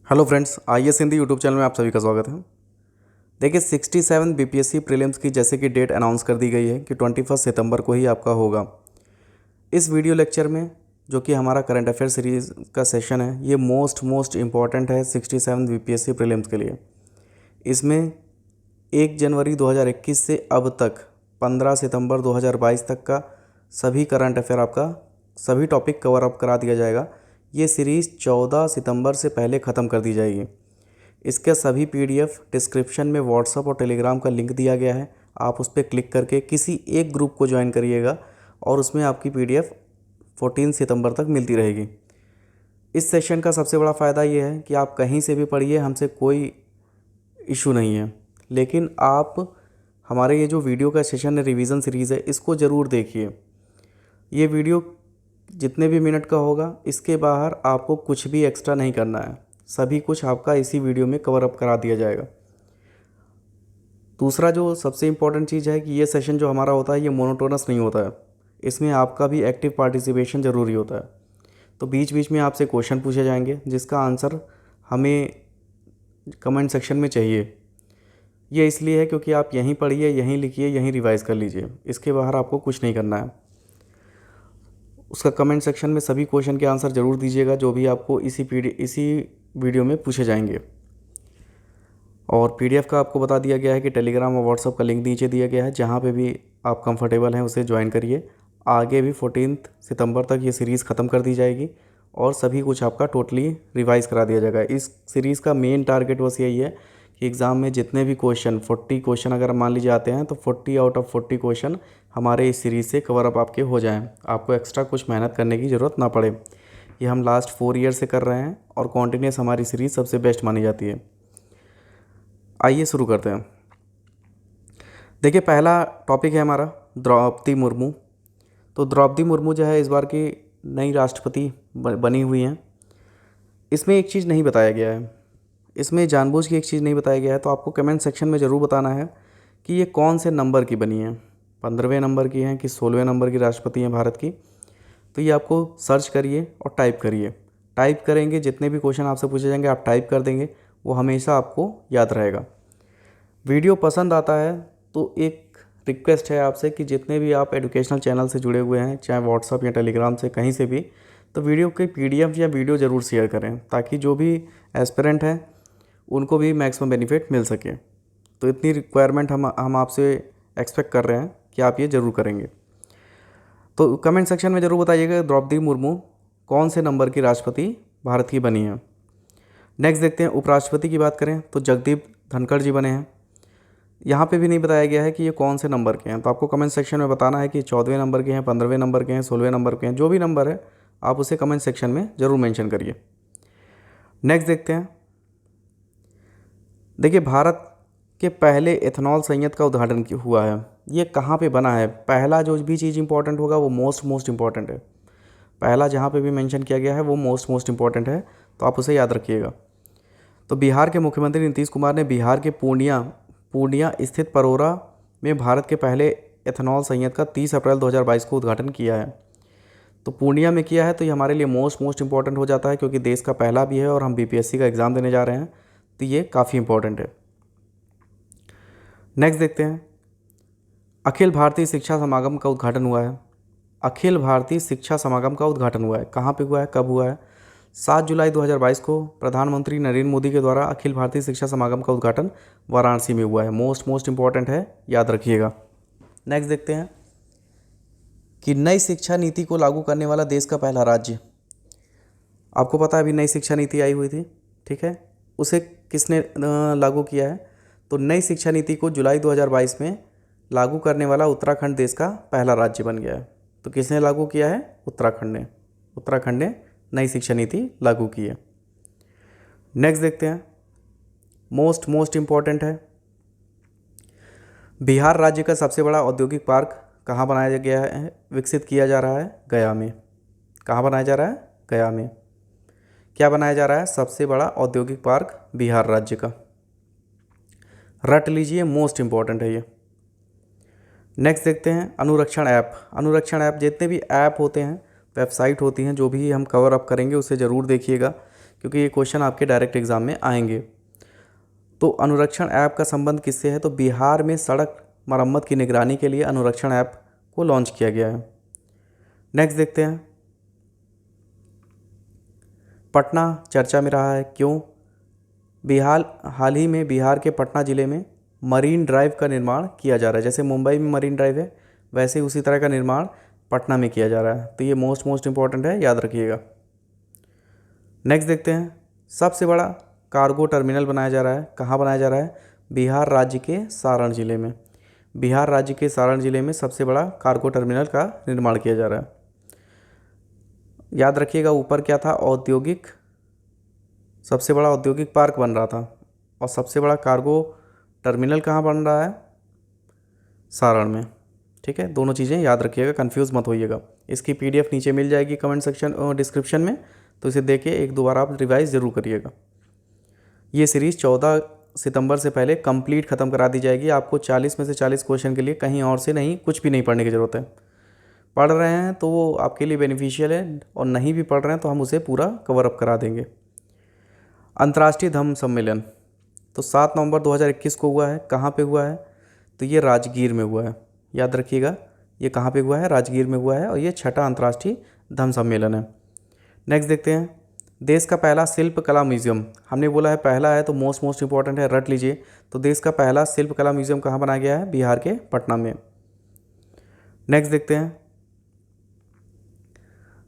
Hello friends, IAS Hindi YouTube channel में आप सभी का स्वागत है। देखिए 67 BPSC प्रीलिम्स की जैसे कि डेट अनाउंस कर दी गई है कि 21 सितंबर को ही आपका होगा। इस वीडियो लेक्चर में जो कि हमारा करंट अफेयर सीरीज़ का सेशन है, ये मोस्ट इम्पॉर्टेंट है 67 BPSC प्रीलिम्स के लिए। इसमें 1 जनवरी 2021 से अब तक 15 सितंबर 2022 तक का सभी करंट अफेयर आपका सभी टॉपिक कवर अप करा दिया जाएगा। ये सीरीज़ 14 सितंबर से पहले ख़त्म कर दी जाएगी। इसके सभी PDF डिस्क्रिप्शन में व्हाट्सअप और टेलीग्राम का लिंक दिया गया है। आप उस पर क्लिक करके किसी एक ग्रुप को ज्वाइन करिएगा और उसमें आपकी PDF 14 सितंबर तक मिलती रहेगी। इस सेशन का सबसे बड़ा फ़ायदा ये है कि आप कहीं से भी पढ़िए, हमसे कोई इशू नहीं है। लेकिन आप हमारे ये जो वीडियो का सेशन है, रिवीजन सीरीज़ है, इसको ज़रूर देखिए। ये वीडियो जितने भी मिनट का होगा, इसके बाहर आपको कुछ भी एक्स्ट्रा नहीं करना है। सभी कुछ आपका इसी वीडियो में कवर अप करा दिया जाएगा। दूसरा जो सबसे इम्पॉर्टेंट चीज़ है कि ये सेशन जो हमारा होता है ये मोनोटोनस नहीं होता है। इसमें आपका भी एक्टिव पार्टिसिपेशन ज़रूरी होता है। तो बीच बीच में आपसे क्वेश्चन पूछे जाएंगे जिसका आंसर हमें कमेंट सेक्शन में चाहिए। ये इसलिए है क्योंकि आप यहीं पढ़िए, यहीं लिखिए, यहीं रिवाइज कर लीजिए। इसके बाहर आपको कुछ नहीं करना है। उसका कमेंट सेक्शन में सभी क्वेश्चन के आंसर ज़रूर दीजिएगा जो भी आपको इसी वीडियो में पूछे जाएंगे। और PDF का आपको बता दिया गया है कि टेलीग्राम और व्हाट्सअप का लिंक नीचे दिया गया है। जहाँ पे भी आप कंफर्टेबल हैं उसे ज्वाइन करिए। आगे भी 14 सितंबर तक ये सीरीज़ ख़त्म कर दी जाएगी और सभी कुछ आपका टोटली रिवाइज़ करा दिया जाएगा। इस सीरीज़ का मेन टारगेट बस यही है कि एग्ज़ाम में जितने भी क्वेश्चन 40 क्वेश्चन अगर मान लीजिए आते हैं तो 40 आउट ऑफ 40 क्वेश्चन हमारे इस सीरीज़ से कवर अप आपके हो जाएँ। आपको एक्स्ट्रा कुछ मेहनत करने की ज़रूरत ना पड़े। ये हम लास्ट 4 ईयर से कर रहे हैं और कॉन्टीन्यूस हमारी सीरीज़ सबसे बेस्ट मानी जाती है। आइए शुरू करते हैं। देखिए पहला टॉपिक है हमारा द्रौपदी मुर्मू। तो द्रौपदी मुर्मू जो है इस बार की नई राष्ट्रपति बनी हुई हैं। इसमें एक चीज़ नहीं बताया गया है, इसमें जानबूझ के एक चीज़ नहीं बताया गया है। तो आपको कमेंट सेक्शन में ज़रूर बताना है कि ये कौन से नंबर की बनी है, 15वें नंबर की हैं कि 16वें नंबर की राष्ट्रपति हैं भारत की। तो ये आपको सर्च करिए और टाइप करिए। टाइप करेंगे, जितने भी क्वेश्चन आपसे पूछे जाएंगे आप टाइप कर देंगे, वो हमेशा आपको याद रहेगा। वीडियो पसंद आता है तो एक रिक्वेस्ट है आपसे कि जितने भी आप एजुकेशनल चैनल से जुड़े हुए हैं, चाहे व्हाट्सअप या टेलीग्राम से कहीं से भी, तो वीडियो के PDF या वीडियो ज़रूर शेयर करें ताकि जो भी एस्पिरेंट हैं उनको भी मैक्सिमम बेनिफिट मिल सके। तो इतनी रिक्वायरमेंट हम आपसे एक्सपेक्ट कर रहे हैं कि आप ये ज़रूर करेंगे। तो कमेंट सेक्शन में ज़रूर बताइएगा द्रौपदी मुर्मू कौन से नंबर की राष्ट्रपति भारत की बनी है। नेक्स्ट देखते हैं, उपराष्ट्रपति की बात करें तो जगदीप धनखड़ जी बने हैं। यहाँ पे भी नहीं बताया गया है कि ये कौन से नंबर के हैं। तो आपको कमेंट सेक्शन में बताना है कि 14वें नंबर के हैं, 15वें नंबर के हैं, 16वें नंबर के हैं। जो भी नंबर है आप उसे कमेंट सेक्शन में ज़रूर मेंशन करिए। नेक्स्ट देखते हैं। देखिए भारत के पहले एथेनॉल संयंत्र का उद्घाटन हुआ है। ये कहाँ पे बना है? पहला जो भी चीज़ इंपॉर्टेंट होगा वो मोस्ट इम्पॉर्टेंट है। पहला जहाँ पे भी मेंशन किया गया है वो मोस्ट इम्पॉर्टेंट है, तो आप उसे याद रखिएगा। तो बिहार के मुख्यमंत्री नीतीश कुमार ने बिहार के पूर्णिया स्थित परोरा में भारत के पहले एथेनॉल संयंत्र का 30 अप्रैल 2022 को उद्घाटन किया है। तो पूर्णिया में किया है, तो ये हमारे लिए मोस्ट इम्पॉर्टेंट हो जाता है क्योंकि देश का पहला भी है और हम BPSC का एग्ज़ाम देने जा रहे हैं, तो ये काफ़ी इंपॉर्टेंट है। नेक्स्ट देखते हैं, अखिल भारतीय शिक्षा समागम का उद्घाटन हुआ है। अखिल भारतीय शिक्षा समागम का उद्घाटन हुआ है। कहाँ पे हुआ है, कब हुआ है? 7 जुलाई 2022 को प्रधानमंत्री नरेंद्र मोदी के द्वारा अखिल भारतीय शिक्षा समागम का उद्घाटन वाराणसी में हुआ है। मोस्ट इम्पॉर्टेंट है, याद रखिएगा। नेक्स्ट देखते हैं कि नई शिक्षा नीति को लागू करने वाला देश का पहला राज्य। आपको पता है अभी नई शिक्षा नीति आई हुई थी, ठीक है, उसे किसने लागू किया है? तो नई शिक्षा नीति को जुलाई 2022 में लागू करने वाला उत्तराखंड देश का पहला राज्य बन गया है। तो किसने लागू किया है? उत्तराखंड ने नई शिक्षा नीति लागू की है। नेक्स्ट देखते हैं, मोस्ट इम्पॉर्टेंट है, बिहार राज्य का सबसे बड़ा औद्योगिक पार्क कहाँ बनाया गया है, विकसित किया जा रहा है? गया में। कहाँ बनाया जा रहा है? गया में। क्या बनाया जा रहा है? सबसे बड़ा औद्योगिक पार्क बिहार राज्य का। रट लीजिए, मोस्ट इम्पॉर्टेंट है ये। नेक्स्ट देखते हैं, अनुरक्षण ऐप जितने भी ऐप होते हैं, वेबसाइट होती हैं, जो भी हम कवर अप करेंगे उसे ज़रूर देखिएगा क्योंकि ये क्वेश्चन आपके डायरेक्ट एग्जाम में आएंगे। तो अनुरक्षण ऐप का संबंध किससे है? तो बिहार में सड़क मरम्मत की निगरानी के लिए अनुरक्षण ऐप को लॉन्च किया गया है। नेक्स्ट देखते हैं, पटना चर्चा में रहा है, क्यों? हाल ही में बिहार के पटना ज़िले में मरीन ड्राइव का निर्माण किया जा रहा है। जैसे मुंबई में मरीन ड्राइव है, वैसे उसी तरह का निर्माण पटना में किया जा रहा है। तो ये मोस्ट इंपॉर्टेंट है, याद रखिएगा। नेक्स्ट देखते हैं, सबसे बड़ा कार्गो टर्मिनल बनाया जा रहा है, कहाँ बनाया जा रहा है? बिहार राज्य के सारण जिले में। बिहार राज्य के सारण जिले में सबसे बड़ा कार्गो टर्मिनल का निर्माण किया जा रहा है। याद रखिएगा, ऊपर क्या था? औद्योगिक, सबसे बड़ा औद्योगिक पार्क बन रहा था, और सबसे बड़ा कार्गो टर्मिनल कहाँ बन रहा है? सारण में। ठीक है, दोनों चीज़ें याद रखिएगा, कंफ्यूज मत होइएगा। इसकी पीडीएफ नीचे मिल जाएगी कमेंट सेक्शन और डिस्क्रिप्शन में, तो इसे देखिए, एक दो बार आप रिवाइज ज़रूर करिएगा। ये सीरीज़ 14 सितंबर से पहले कंप्लीट ख़त्म करा दी जाएगी। आपको 40 में से 40 क्वेश्चन के लिए कहीं और से नहीं, कुछ भी नहीं पढ़ने की ज़रूरत है। पढ़ रहे हैं तो वो आपके लिए बेनिफिशियल है, और नहीं भी पढ़ रहे हैं तो हम उसे पूरा कवर अप करा देंगे। अंतर्राष्ट्रीय धम्म सम्मेलन तो 7 नवंबर 2021 को हुआ है। कहाँ पे हुआ है? तो ये राजगीर में हुआ है। याद रखिएगा, ये कहाँ पे हुआ है? राजगीर में हुआ है, और ये 6ठा अंतर्राष्ट्रीय धम्म सम्मेलन है। नेक्स्ट देखते हैं, देश का पहला शिल्प कला म्यूजियम, हमने बोला है पहला है तो मोस्ट इंपॉर्टेंट है, रट लीजिए। तो देश का पहला शिल्प कला म्यूजियम कहाँ बनाया गया है? बिहार के पटना में। नेक्स्ट देखते हैं,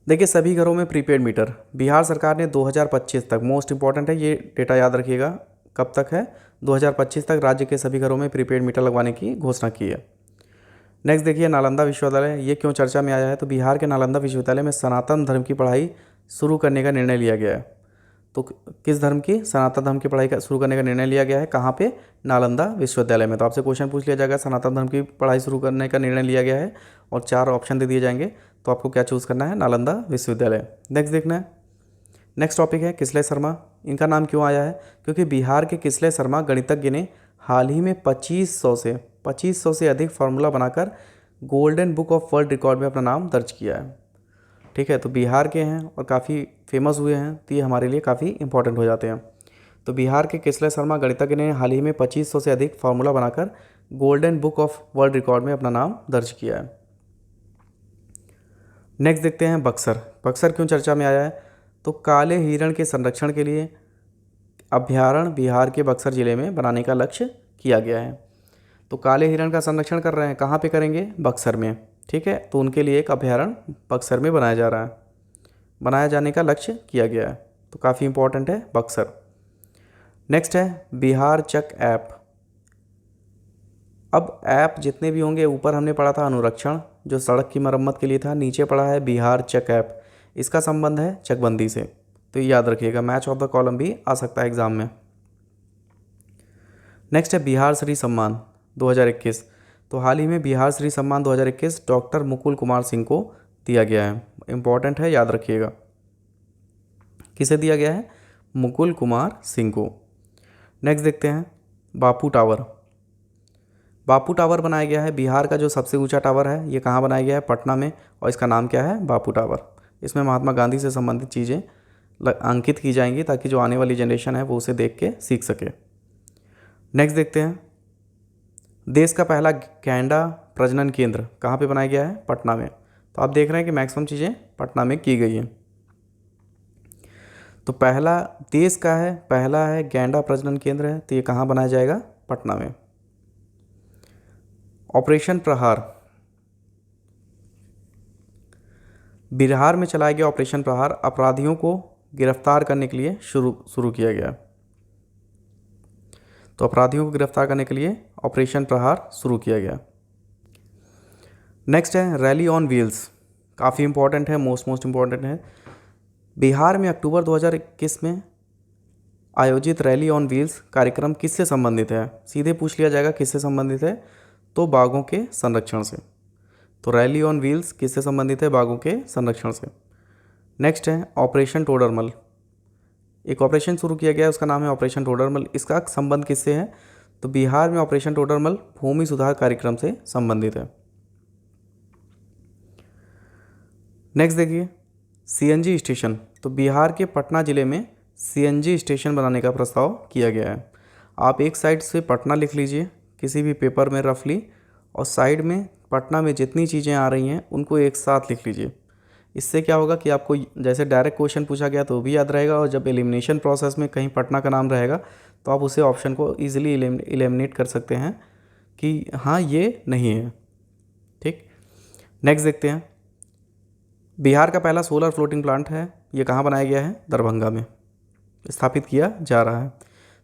देखिए सभी घरों में प्रीपेड मीटर, बिहार सरकार ने 2025 तक, मोस्ट इंपॉर्टेंट है ये डेटा, याद रखिएगा, कब तक है? 2025 तक राज्य के सभी घरों में प्रीपेड मीटर लगवाने की घोषणा की है। नेक्स्ट देखिए, नालंदा विश्वविद्यालय, ये क्यों चर्चा में आया है? तो बिहार के नालंदा विश्वविद्यालय में सनातन धर्म की पढ़ाई शुरू करने का निर्णय लिया गया है। तो किस धर्म की? सनातन धर्म की पढ़ाई का शुरू करने का निर्णय लिया गया है। कहाँ पे? नालंदा विश्वविद्यालय में। तो आपसे क्वेश्चन पूछ लिया जाएगा, सनातन धर्म की पढ़ाई शुरू करने का निर्णय लिया गया है, और 4 ऑप्शन दे दिए जाएंगे, तो आपको क्या चूज़ करना है? नालंदा विश्वविद्यालय। नेक्स्ट देखना है, नेक्स्ट टॉपिक है किसलय शर्मा। इनका नाम क्यों आया है? क्योंकि बिहार के किसलय शर्मा गणितज्ञ ने हाल ही में 2500 से अधिक फार्मूला बनाकर golden book of world record में अपना नाम दर्ज किया है। ठीक है, तो बिहार के हैं और काफ़ी फेमस हुए हैं, तो ये हमारे लिए काफ़ी इंपॉर्टेंट हो जाते हैं। तो बिहार के किसलय शर्मा गणितज्ञ ने हाल ही में 2500 से अधिक फार्मूला बनाकर golden book of world record में अपना नाम दर्ज किया है। नेक्स्ट देखते हैं, बक्सर। बक्सर क्यों चर्चा में आया है? तो काले हिरण के संरक्षण के लिए अभ्यारण्य बिहार के बक्सर ज़िले में बनाने का लक्ष्य किया गया है। तो काले हिरण का संरक्षण कर रहे हैं, कहाँ पे करेंगे? बक्सर में। ठीक है, तो उनके लिए एक अभ्यारण्य बक्सर में बनाया जा रहा है, बनाया जाने का लक्ष्य किया गया है, तो काफ़ी इंपॉर्टेंट है बक्सर। नेक्स्ट है बिहार चक ऐप। अब ऐप जितने भी होंगे, ऊपर हमने पढ़ा था अनुरक्षण जो सड़क की मरम्मत के लिए था, नीचे पढ़ा है बिहार चक ऐप, इसका संबंध है चकबंदी से, तो ये याद रखिएगा, मैच ऑफ द कॉलम भी आ सकता है एग्जाम में। नेक्स्ट है बिहार श्री सम्मान 2021। तो हाल ही में बिहार श्री सम्मान 2021 डॉक्टर मुकुल कुमार सिंह को दिया गया है, इंपॉर्टेंट है, याद रखिएगा। किसे दिया गया है? मुकुल कुमार सिंह को। नेक्स्ट देखते हैं बापू टावर। बापू टावर बनाया गया है, बिहार का जो सबसे ऊंचा टावर है, ये कहाँ बनाया गया है? पटना में, और इसका नाम क्या है? बापू टावर। इसमें महात्मा गांधी से संबंधित चीज़ें अंकित की जाएंगी, ताकि जो आने वाली जनरेशन है वो उसे देख के सीख सके। नेक्स्ट देखते हैं, देश का पहला गैंडा प्रजनन केंद्र कहाँ पे बनाया गया है? पटना में। तो आप देख रहे हैं कि मैक्सिमम चीज़ें पटना में की गई हैं। तो पहला देश का है, पहला है गैंडा प्रजनन केंद्र है, तो ये कहाँ बनाया जाएगा? पटना में। ऑपरेशन प्रहार, बिहार में चलाया गया ऑपरेशन प्रहार अपराधियों को गिरफ्तार करने के लिए शुरू किया गया। तो अपराधियों को गिरफ्तार करने के लिए ऑपरेशन प्रहार शुरू किया गया। नेक्स्ट है रैली ऑन व्हील्स, काफ़ी इंपॉर्टेंट है, मोस्ट इंपॉर्टेंट है। बिहार में अक्टूबर 2021 में आयोजित रैली ऑन व्हील्स कार्यक्रम किससे संबंधित है? सीधे पूछ लिया जाएगा किससे संबंधित है, तो बाघों के संरक्षण से। तो रैली ऑन व्हील्स किससे संबंधित है? बाघों के संरक्षण से। नेक्स्ट है ऑपरेशन टोडरमल, एक ऑपरेशन शुरू किया गया है, उसका नाम है ऑपरेशन टोडरमल, इसका संबंध किससे है? तो बिहार में ऑपरेशन टोडरमल भूमि सुधार कार्यक्रम से संबंधित है। नेक्स्ट देखिए सीएनजी स्टेशन। तो बिहार के पटना ज़िले में सीएनजी स्टेशन बनाने का प्रस्ताव किया गया है। आप एक साइड से पटना लिख लीजिए किसी भी पेपर में रफली, और साइड में पटना में जितनी चीज़ें आ रही हैं उनको एक साथ लिख लीजिए। इससे क्या होगा कि आपको जैसे डायरेक्ट क्वेश्चन पूछा गया तो भी याद रहेगा, और जब एलिमिनेशन प्रोसेस में कहीं पटना का नाम रहेगा तो आप उसे ऑप्शन को ईजिली एलिमिनेट कर सकते हैं कि हाँ ये नहीं है। ठीक, नेक्स्ट देखते हैं। बिहार का पहला सोलर फ्लोटिंग प्लांट है, ये कहाँ बनाया गया है? दरभंगा में स्थापित किया जा रहा है।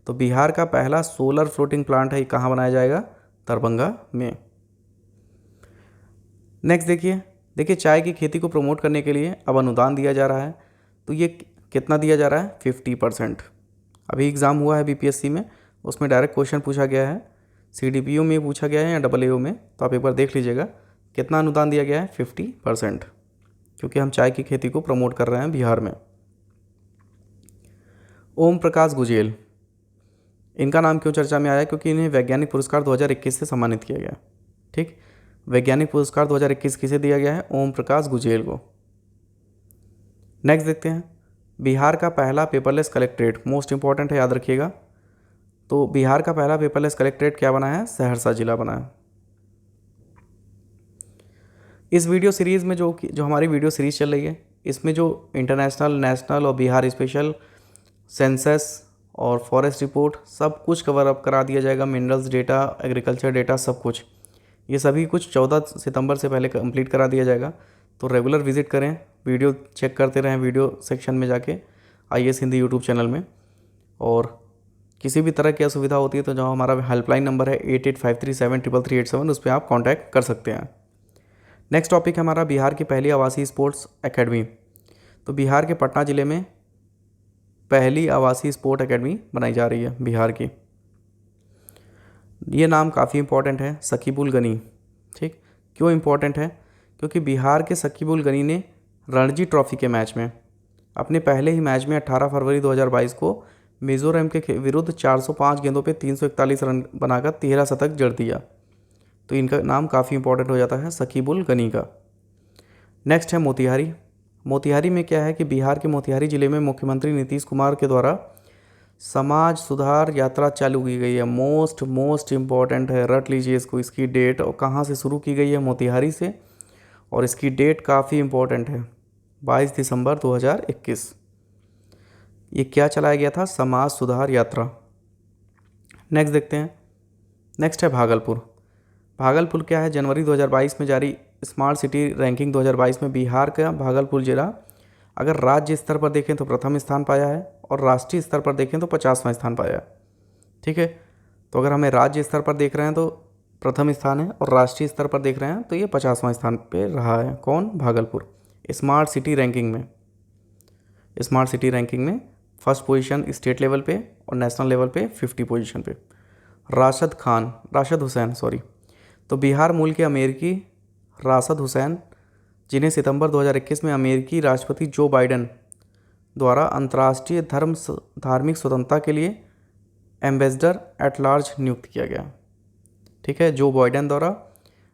तो बिहार का पहला सोलर फ्लोटिंग प्लांट है, ये कहाँ बनाया जाएगा? दरभंगा में। नेक्स्ट देखिए चाय की खेती को प्रमोट करने के लिए अब अनुदान दिया जा रहा है। तो ये कितना दिया जा रहा है? 50%। अभी एग्ज़ाम हुआ है बीपीएससी में, उसमें डायरेक्ट क्वेश्चन पूछा गया है, सीडीपीओ में पूछा गया है या AAO में, तो आप एक बार देख लीजिएगा कितना अनुदान दिया गया है? 50%, क्योंकि हम चाय की खेती को प्रमोट कर रहे हैं बिहार में। ओम प्रकाश गुजेल, इनका नाम क्यों चर्चा में आया? क्योंकि इन्हें वैज्ञानिक पुरस्कार 2021 से सम्मानित किया गया। ठीक, वैज्ञानिक पुरस्कार 2021 किसे दिया गया है? ओम प्रकाश गुजेल को। नेक्स्ट देखते हैं। बिहार का पहला पेपरलेस कलेक्ट्रेट, मोस्ट इंपॉर्टेंट है, याद रखिएगा। तो बिहार का पहला पेपरलेस कलेक्ट्रेट क्या बना है? सहरसा जिला बना है। इस वीडियो सीरीज़ में जो हमारी वीडियो सीरीज़ चल रही है, इसमें जो इंटरनेशनल, नेशनल और बिहार स्पेशल सेंसस और फॉरेस्ट रिपोर्ट सब कुछ कवर अप करा दिया जाएगा। मिनरल्स डेटा, एग्रीकल्चर डेटा, सब कुछ, ये सभी कुछ 14 सितंबर से पहले कंप्लीट करा दिया जाएगा। तो रेगुलर विजिट करें, वीडियो चेक करते रहें वीडियो सेक्शन में जाके IAS हिंदी यूट्यूब चैनल में। और किसी भी तरह की असुविधा होती है तो जो हमारा हेल्पलाइन नंबर है 8853373387, उस पर आप कॉन्टैक्ट कर सकते हैं। नेक्स्ट टॉपिक है हमारा बिहार की पहली आवासीय स्पोर्ट्स एकेडमी। तो बिहार के पटना ज़िले में पहली आवासीय स्पोर्ट एकेडमी बनाई जा रही है बिहार की। ये नाम काफ़ी इंपॉर्टेंट है, सकीबुल गनी। ठीक, क्यों इंपॉर्टेंट है? क्योंकि बिहार के सकीबुल गनी ने रणजी ट्रॉफी के मैच में, अपने पहले ही मैच में 18 फरवरी 2022 को मिजोरम के विरुद्ध 405 गेंदों पे 341 रन बनाकर 13 शतक जड़ दिया। तो इनका नाम काफ़ी इंपॉर्टेंट हो जाता है, सकीबुल गनी का। नेक्स्ट है मोतिहारी। मोतिहारी में क्या है कि बिहार के मोतिहारी ज़िले में मुख्यमंत्री नीतीश कुमार के द्वारा समाज सुधार यात्रा चालू की गई है। मोस्ट इम्पॉर्टेंट है, रट लीजिए इसको, इसकी डेट और कहाँ से शुरू की गई है? मोतिहारी से, और इसकी डेट काफ़ी इम्पॉर्टेंट है, 22 दिसंबर 2021। ये क्या चलाया गया था? समाज सुधार यात्रा। नेक्स्ट देखते हैं। नेक्स्ट है भागलपुर। भागलपुर क्या है? जनवरी 2022 में जारी स्मार्ट सिटी रैंकिंग 2022 में बिहार का भागलपुर जिला अगर राज्य स्तर पर देखें तो प्रथम स्थान पाया है, और राष्ट्रीय स्तर पर देखें तो 50वां स्थान पाया है। ठीक है, तो अगर हमें राज्य स्तर पर देख रहे हैं तो प्रथम स्थान है, और राष्ट्रीय स्तर पर देख रहे हैं तो ये 50वां स्थान पे रहा है। कौन? भागलपुर। स्मार्ट सिटी रैंकिंग में फर्स्ट पोजीशन स्टेट लेवल पे, और नेशनल लेवल पे 50 पोजीशन पे। राशिद हुसैन तो बिहार मूल के अमेरिकी राशिद हुसैन, जिन्हें सितंबर 2021 में अमेरिकी राष्ट्रपति जो बाइडेन द्वारा अंतर्राष्ट्रीय धार्मिक स्वतंत्रता के लिए एम्बेसडर एट लार्ज नियुक्त किया गया। ठीक है, जो बाइडेन द्वारा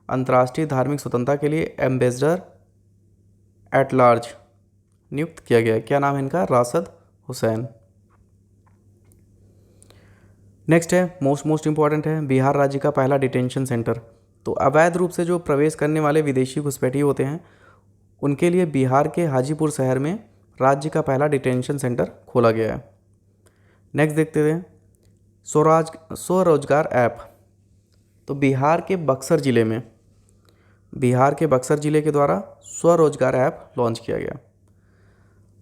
अंतर्राष्ट्रीय धार्मिक स्वतंत्रता के लिए एम्बेसडर एट लार्ज नियुक्त किया गया। क्या नाम है इनका? राशिद हुसैन। नेक्स्ट है मोस्ट इंपॉर्टेंट है, बिहार राज्य का पहला डिटेंशन सेंटर। तो अवैध रूप से जो प्रवेश करने वाले विदेशी घुसपैठिए होते हैं, उनके लिए बिहार के हाजीपुर शहर में राज्य का पहला डिटेंशन सेंटर खोला गया है। नेक्स्ट देखते हैं स्वरोजगार ऐप। तो बिहार के बक्सर ज़िले के द्वारा स्वरोजगार ऐप लॉन्च किया गया।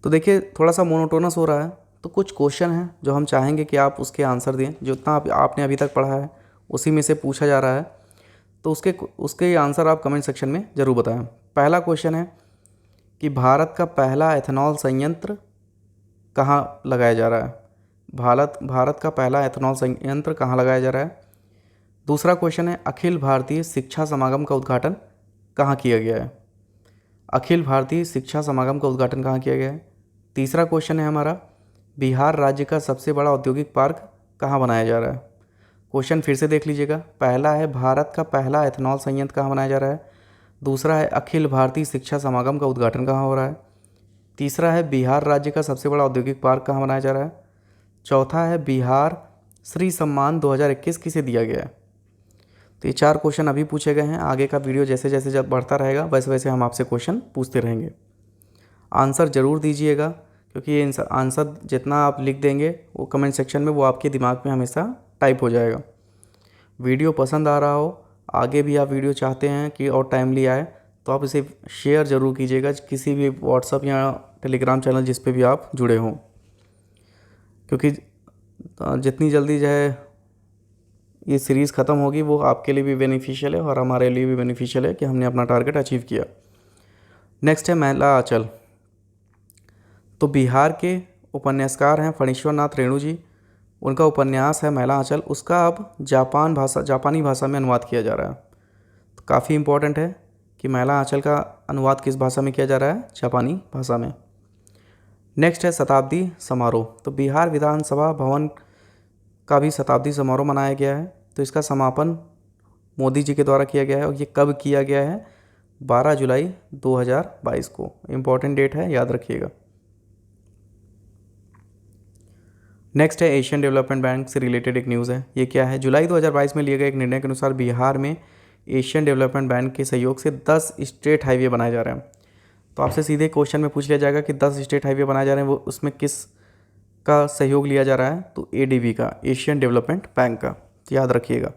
तो देखिए थोड़ा सा मोनोटोनस हो रहा है, तो कुछ क्वेश्चन हैं जो हम चाहेंगे कि आप उसके आंसर दें। जितना आपने अभी तक पढ़ा है उसी में से पूछा जा रहा है, तो उसके आंसर आप कमेंट सेक्शन में ज़रूर बताएं। पहला क्वेश्चन है कि भारत का पहला एथेनॉल संयंत्र कहाँ लगाया जा रहा है? भारत का पहला एथेनॉल संयंत्र कहाँ लगाया जा रहा है? दूसरा क्वेश्चन है अखिल भारतीय शिक्षा समागम का उद्घाटन कहाँ किया गया है? अखिल भारतीय शिक्षा समागम का उद्घाटन कहाँ किया गया है? तीसरा क्वेश्चन है हमारा बिहार राज्य का सबसे बड़ा औद्योगिक पार्क कहाँ बनाया जा रहा है? क्वेश्चन फिर से देख लीजिएगा। पहला है भारत का पहला एथेनॉल संयंत्र कहाँ बनाया जा रहा है। दूसरा है अखिल भारतीय शिक्षा समागम का उद्घाटन कहाँ हो रहा है। तीसरा है बिहार राज्य का सबसे बड़ा औद्योगिक पार्क कहाँ बनाया जा रहा है। चौथा है बिहार श्री सम्मान 2021 किसे दिया गया है। तो ये 4 क्वेश्चन अभी पूछे गए हैं। आगे का वीडियो जैसे जैसे जब बढ़ता रहेगा वैसे वैसे हम आपसे क्वेश्चन पूछते रहेंगे। आंसर ज़रूर दीजिएगा, क्योंकि ये आंसर जितना आप लिख देंगे वो कमेंट सेक्शन में वो आपके दिमाग में हमेशा टाइप हो जाएगा। वीडियो पसंद आ रहा हो, आगे भी आप वीडियो चाहते हैं कि और टाइमली आए, तो आप इसे शेयर ज़रूर कीजिएगा किसी भी व्हाट्सअप या टेलीग्राम चैनल जिस पे भी आप जुड़े हों, क्योंकि जितनी जल्दी जो है ये सीरीज़ ख़त्म होगी वो आपके लिए भी बेनिफिशियल है और हमारे लिए भी बेनिफिशियल है कि हमने अपना टारगेट अचीव किया। नेक्स्ट है महिला आंचल। तो बिहार के उपन्यासकार हैं फणीश्वर नाथ रेणु जी। उनका उपन्यास है महिला आंचल, उसका अब जापानी भाषा में अनुवाद किया जा रहा है। तो काफ़ी इम्पोर्टेंट है कि महिला आंचल का अनुवाद किस भाषा में किया जा रहा है, जापानी भाषा में। नेक्स्ट है शताब्दी समारोह। तो बिहार विधानसभा भवन का भी शताब्दी समारोह मनाया गया है। तो इसका समापन मोदी जी के द्वारा किया गया है और ये कब किया गया है, 12 जुलाई 2022 को। इम्पॉर्टेंट डेट है, याद रखिएगा। नेक्स्ट है एशियन डेवलपमेंट बैंक से रिलेटेड एक न्यूज़ है। ये क्या है, जुलाई 2022 में लिए गए एक निर्णय के अनुसार बिहार में एशियन डेवलपमेंट बैंक के सहयोग से 10 स्टेट हाईवे बनाए जा रहे हैं। तो आपसे सीधे क्वेश्चन में पूछ लिया जाएगा कि 10 स्टेट हाईवे बनाए जा रहे हैं, वो उसमें किस का सहयोग लिया जा रहा है, तो एडीबी का, एशियन डेवलपमेंट बैंक का, तो याद रखिएगा।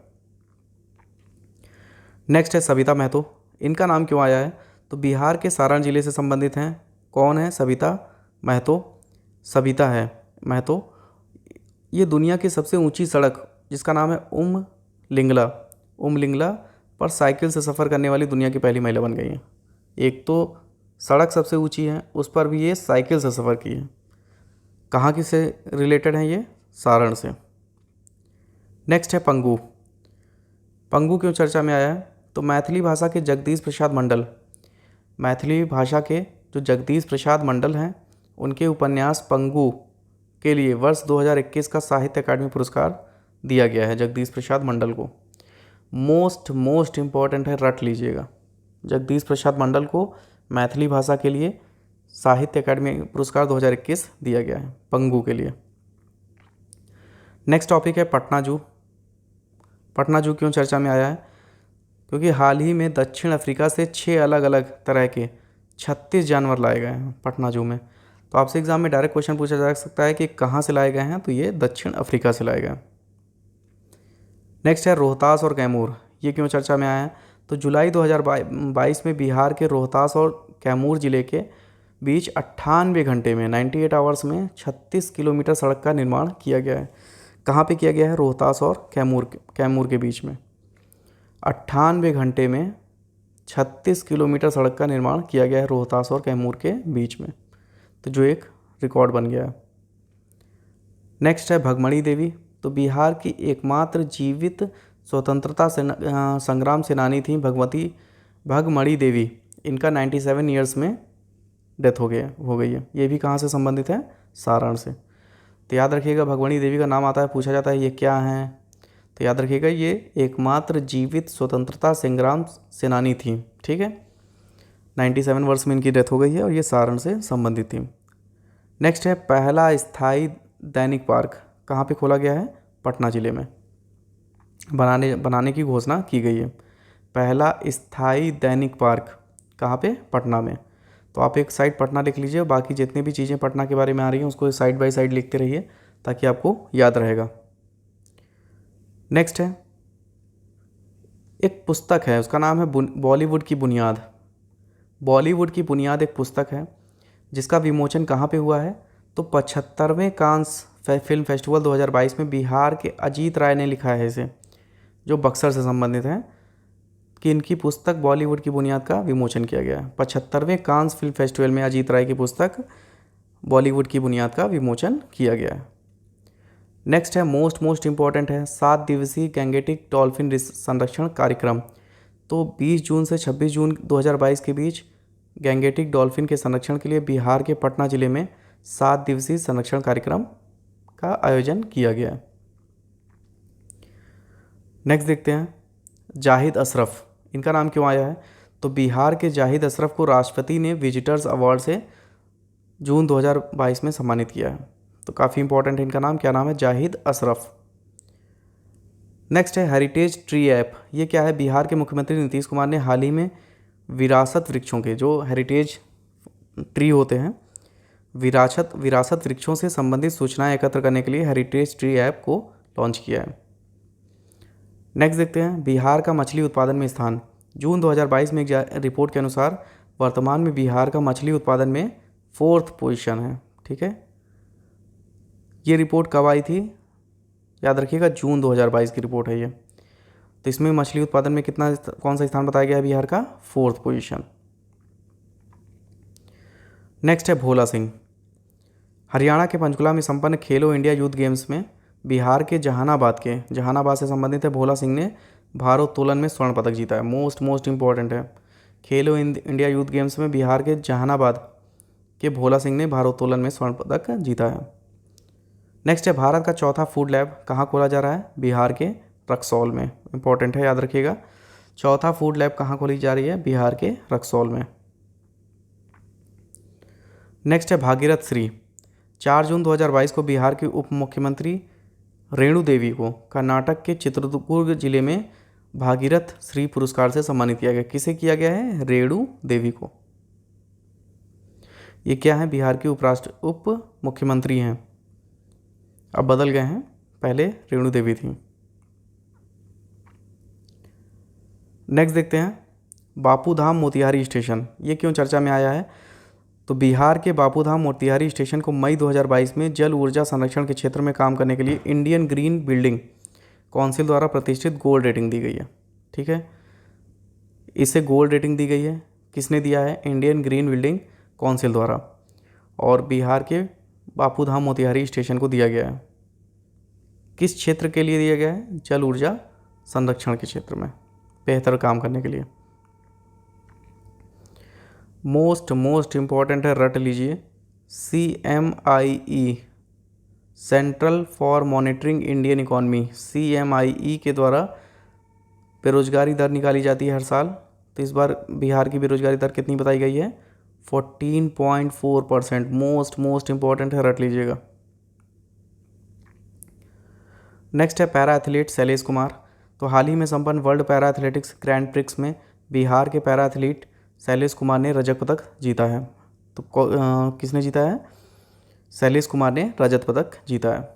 नेक्स्ट है सविता महतो। इनका नाम क्यों आया है, तो बिहार के सारण जिले से संबंधित हैं। कौन है, सविता महतो। सविता है महतो ये दुनिया की सबसे ऊंची सड़क जिसका नाम है उमलिंगला पर साइकिल से सफ़र करने वाली दुनिया की पहली महिला बन गई हैं। एक तो सड़क सबसे ऊंची है, उस पर भी ये साइकिल से सफ़र की है। कहाँ की से रिलेटेड है ये, सारण से। नेक्स्ट है पंगु। पंगु क्यों चर्चा में आया है, तो मैथिली भाषा के जगदीश प्रसाद मंडल, मैथिली भाषा के जो जगदीश प्रसाद मंडल हैं, उनके उपन्यास पंगु के लिए वर्ष 2021 का साहित्य अकादमी पुरस्कार दिया गया है जगदीश प्रसाद मंडल को। मोस्ट इम्पॉर्टेंट है, रट लीजिएगा। जगदीश प्रसाद मंडल को मैथिली भाषा के लिए साहित्य अकादमी पुरस्कार 2021 दिया गया है पंगु के लिए। नेक्स्ट टॉपिक है पटना जू। पटना जू क्यों चर्चा में आया है, क्योंकि हाल ही में दक्षिण अफ्रीका से 6 अलग अलग तरह के 36 जानवर लाए गए हैं पटना जू में। तो आपसे एग्जाम में डायरेक्ट क्वेश्चन पूछा जा सकता है कि कहाँ से लाए गए हैं, तो ये दक्षिण अफ्रीका से लाए गए। नेक्स्ट है रोहतास और कैमूर। ये क्यों चर्चा में आया है, तो जुलाई 2022 में बिहार के रोहतास और कैमूर ज़िले के बीच 98 घंटे में 98 आवर्स में 36 किलोमीटर सड़क का निर्माण किया गया है। कहाँ पे किया गया है, रोहतास और कैमूर के बीच में 98 घंटे में 36 किलोमीटर सड़क का निर्माण किया गया है रोहतास और कैमूर के बीच में, तो जो एक रिकॉर्ड बन गया है। नेक्स्ट है भगमणी देवी। तो बिहार की एकमात्र जीवित स्वतंत्रता संग्राम सेनानी थी भगमणी देवी। इनका 97 ईयर्स में डेथ हो गई है। ये भी कहाँ से संबंधित है, सारण से। तो याद रखिएगा, भगमणी देवी का नाम आता है, पूछा जाता है ये क्या हैं, तो याद रखिएगा ये एकमात्र जीवित स्वतंत्रता संग्राम सेनानी थी। ठीक है, 97 वर्ष में इनकी डेथ हो गई है और ये सारण से संबंधित थी। नेक्स्ट है पहला स्थायी दैनिक पार्क कहाँ पे खोला गया है, पटना ज़िले में बनाने की घोषणा की गई है। पहला स्थायी दैनिक पार्क कहाँ पे, पटना में। तो आप एक साइड पटना लिख लीजिए, बाकी जितनी भी चीज़ें पटना के बारे में आ रही हैं उसको साइड बाय साइड लिखते रहिए ताकि आपको याद रहेगा। नेक्स्ट है एक पुस्तक है, उसका नाम है बॉलीवुड की बुनियाद। बॉलीवुड की बुनियाद एक पुस्तक है जिसका विमोचन कहाँ पे हुआ है, तो 75वें कांस फिल्म फेस्टिवल 2022 में बिहार के अजीत राय ने लिखा है इसे, जो बक्सर से संबंधित हैं, कि इनकी पुस्तक बॉलीवुड की बुनियाद का विमोचन किया गया है। 75वें कांस फिल्म फेस्टिवल में अजीत राय की पुस्तक बॉलीवुड की बुनियाद का विमोचन किया गया है। नेक्स्ट है मोस्ट इम्पॉर्टेंट है 7 दिवसीय गैंगेटिक डॉल्फिन संरक्षण कार्यक्रम। तो 20 जून से 26 जून 2022 के बीच गैंगेटिक डॉल्फिन के संरक्षण के लिए बिहार के पटना ज़िले में 7 दिवसीय संरक्षण कार्यक्रम का आयोजन किया गया है। नेक्स्ट देखते हैं जाहिद अशरफ। इनका नाम क्यों आया है, तो बिहार के जाहिद अशरफ को राष्ट्रपति ने विजिटर्स अवार्ड से जून 2022 में सम्मानित किया है। तो काफ़ी इंपॉर्टेंट है इनका नाम, क्या नाम है? जाहिद अशरफ। नेक्स्ट है हेरिटेज ट्री ऐप। ये क्या है? बिहार के मुख्यमंत्री नीतीश कुमार ने हाल ही में विरासत वृक्षों के, जो हेरिटेज ट्री होते हैं, विरासत वृक्षों से संबंधित सूचनाएं एकत्र करने के लिए हेरिटेज ट्री ऐप को लॉन्च किया है। नेक्स्ट देखते हैं बिहार का मछली उत्पादन में स्थान। जून 2022 में एक रिपोर्ट के अनुसार वर्तमान में बिहार का मछली उत्पादन में 4th पोजीशन है। ठीक है, ये रिपोर्ट कब आई थी? याद रखिएगा, जून 2022 की रिपोर्ट है ये। तो इसमें मछली उत्पादन में कितना, कौन सा स्थान बताया गया है? बिहार का 4th पोजीशन। नेक्स्ट है भोला सिंह। हरियाणा के पंचकुला में संपन्न खेलो इंडिया यूथ गेम्स में बिहार के जहानाबाद से संबंधित है भोला सिंह ने भारोत्तोलन में स्वर्ण पदक जीता है। मोस्ट इंपॉर्टेंट है। खेलो इंडिया यूथ गेम्स में बिहार के जहानाबाद के भोला सिंह ने भारोत्तोलन में स्वर्ण पदक जीता है। नेक्स्ट है भारत का चौथा फूड लैब कहाँ खोला जा रहा है? बिहार के रक्सौल में। इंपॉर्टेंट है, याद रखिएगा। चौथा फूड लैब कहाँ खोली जा रही है? बिहार के रक्सौल में। नेक्स्ट है भागीरथ श्री। 4 जून 2022 को बिहार के उप मुख्यमंत्री रेणु देवी को कर्नाटक के चित्रदुर्ग जिले में भागीरथ श्री पुरस्कार से सम्मानित किया गया। किसे किया गया है? रेणु देवी को। ये क्या है? बिहार के उप मुख्यमंत्री हैं, अब बदल गए हैं, पहले रेणु देवी थी। नेक्स्ट देखते हैं बापू धाम मोतिहारी स्टेशन। ये क्यों चर्चा में आया है? तो बिहार के बापू धाम मोतिहारी स्टेशन को मई 2022 में जल ऊर्जा संरक्षण के क्षेत्र में काम करने के लिए इंडियन ग्रीन बिल्डिंग काउंसिल द्वारा प्रतिष्ठित गोल्ड रेटिंग दी गई है। ठीक है, इसे गोल्ड रेटिंग दी गई है। किसने दिया है? इंडियन ग्रीन बिल्डिंग काउंसिल द्वारा। और बिहार के बापू धाम मोतिहारी स्टेशन को दिया गया है। किस क्षेत्र के लिए दिया गया है? जल ऊर्जा संरक्षण के क्षेत्र में बेहतर काम करने के लिए। मोस्ट इम्पॉर्टेंट है, रट लीजिए। CMIE, central for monitoring Indian economy, CMIE के द्वारा बेरोजगारी दर निकाली जाती है हर साल। तो इस बार बिहार की बेरोजगारी दर कितनी बताई गई है? 14.4%। मोस्ट इम्पॉर्टेंट है, रट लीजिएगा। नेक्स्ट है पैरा एथलीट शैलेश कुमार। तो हाल ही में संपन्न world para athletics grand prix में बिहार के पैरा एथलीट शैलेश कुमार ने रजत पदक जीता है। तो किसने जीता है? शैलेश कुमार ने रजत पदक जीता है।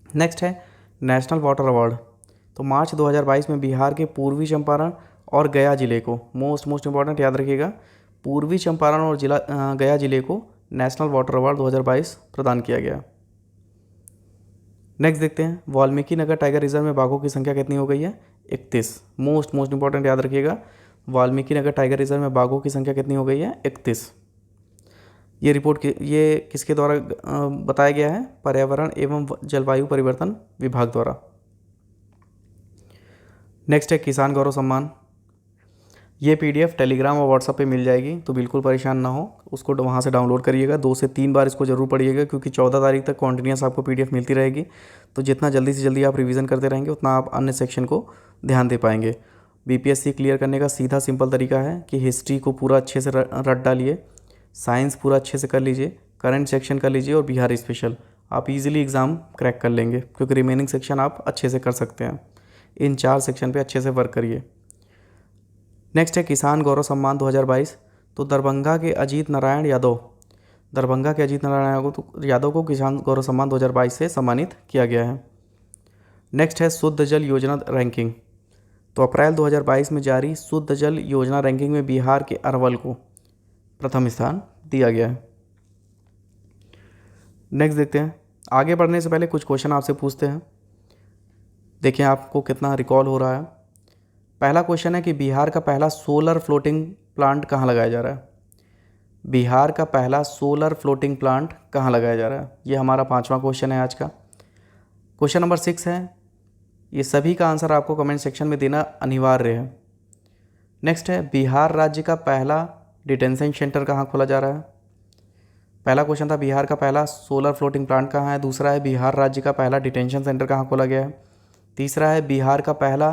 नेक्स्ट है नेशनल वाटर अवार्ड। तो मार्च 2022 में बिहार के पूर्वी चंपारण और गया जिले को, मोस्ट इंपॉर्टेंट, याद रखिएगा, पूर्वी चंपारण और गया जिले को नेशनल वाटर अवार्ड 2022 प्रदान किया गया। नेक्स्ट देखते हैं वाल्मीकि नगर टाइगर रिजर्व में बाघों की संख्या कितनी हो गई है? 31। मोस्ट इंपॉर्टेंट, याद रखिएगा, वाल्मीकि नगर टाइगर रिजर्व में बाघों की संख्या कितनी हो गई है? 31। ये रिपोर्ट ये किसके द्वारा बताया गया है? पर्यावरण एवं जलवायु परिवर्तन विभाग द्वारा। नेक्स्ट है किसान गौरव सम्मान। ये PDF टेलीग्राम और व्हाट्सएप पे मिल जाएगी, तो बिल्कुल परेशान ना हो, उसको वहाँ से डाउनलोड करिएगा। 2 से 3 बार इसको जरूर पढ़िएगा, क्योंकि 14 तारीख तक कॉन्टीन्यूस आपको PDF मिलती रहेगी। तो जितना जल्दी से जल्दी आप रिवीजन करते रहेंगे उतना आप अन्य सेक्शन को ध्यान दे पाएंगे। BPSC क्लियर करने का सीधा सिंपल तरीका है कि हिस्ट्री को पूरा अच्छे से रट डालिए, साइंस पूरा अच्छे से कर लीजिए, करंट सेक्शन कर लीजिए और बिहार स्पेशल। आप इजीली एग्ज़ाम क्रैक कर लेंगे, क्योंकि रिमेनिंग सेक्शन आप अच्छे से कर सकते हैं। इन 4 सेक्शन पे अच्छे से वर्क करिए। नेक्स्ट है किसान गौरव सम्मान 2022। तो दरभंगा के अजीत नारायण यादव को किसान गौरव सम्मान 2022 से सम्मानित किया गया है। नेक्स्ट है शुद्ध जल योजना रैंकिंग। तो अप्रैल 2022 में जारी शुद्ध जल योजना रैंकिंग में बिहार के अरवल को प्रथम स्थान दिया गया है। नेक्स्ट देखते हैं, आगे बढ़ने से पहले कुछ क्वेश्चन आपसे पूछते हैं, देखिए आपको कितना रिकॉल हो रहा है। पहला क्वेश्चन है कि बिहार का पहला सोलर फ्लोटिंग प्लांट कहाँ लगाया जा रहा है? बिहार का पहला सोलर फ्लोटिंग प्लांट कहाँ लगाया जा रहा है? ये हमारा 5वां क्वेश्चन है आज का। क्वेश्चन नंबर 6 है, ये सभी का आंसर आपको कमेंट सेक्शन में देना अनिवार्य है। नेक्स्ट है बिहार राज्य का पहला डिटेंशन सेंटर कहाँ खोला जा रहा है? पहला क्वेश्चन था बिहार का पहला सोलर फ्लोटिंग प्लांट कहाँ है। दूसरा है बिहार राज्य का पहला डिटेंशन सेंटर कहाँ खोला गया है। तीसरा है बिहार का पहला